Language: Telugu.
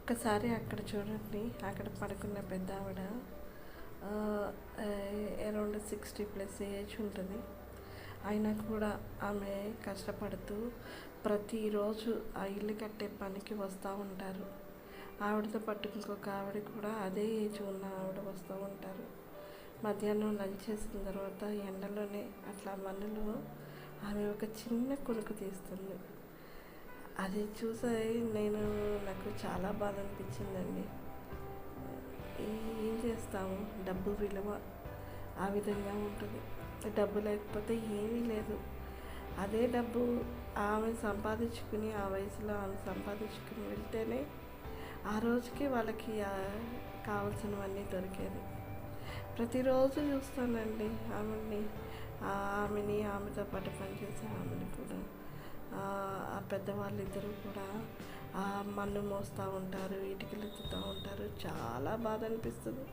ఒక్కసారి అక్కడ చూడండి, అక్కడ పడుకున్న పెద్ద ఆవిడ అరౌండ్ 60+ ఏజ్ ఉంటుంది. అయినా కూడా ఆమె కష్టపడుతూ ప్రతిరోజు ఆ ఇల్లు కట్టే పనికి వస్తూ ఉంటారు. ఆవిడతో పాటు ఇంకొక ఆవిడ కూడా అదే ఏజ్ ఉన్న ఆవిడ వస్తూ ఉంటారు. మధ్యాహ్నం లంచ్ చేసిన తర్వాత ఎండలోనే అట్లా మనలో ఆమె ఒక చిన్న కునుకు తీస్తుంది. అది చూసి నాకు చాలా బాధ అనిపించిందండి. ఏం చేస్తాము, డబ్బు విలువ ఆ విధంగా ఉంటుంది. డబ్బు లేకపోతే ఏమీ లేదు. అదే డబ్బు ఆమె సంపాదించుకుని, ఆ వయసులో ఆమె సంపాదించుకుని వెళ్తేనే ఆ రోజుకి వాళ్ళకి కావాల్సినవన్నీ దొరికేది. ప్రతిరోజు చూస్తానండి ఆమెని, ఆమెతో పాటు పనిచేసే ఆమెని కూడా. ఆ పెద్దవాళ్ళిద్దరూ కూడా మన్ను మోస్తూ ఉంటారు, ఇటుకలు ఎత్తుతూ ఉంటారు. చాలా బాధ అనిపిస్తుంది.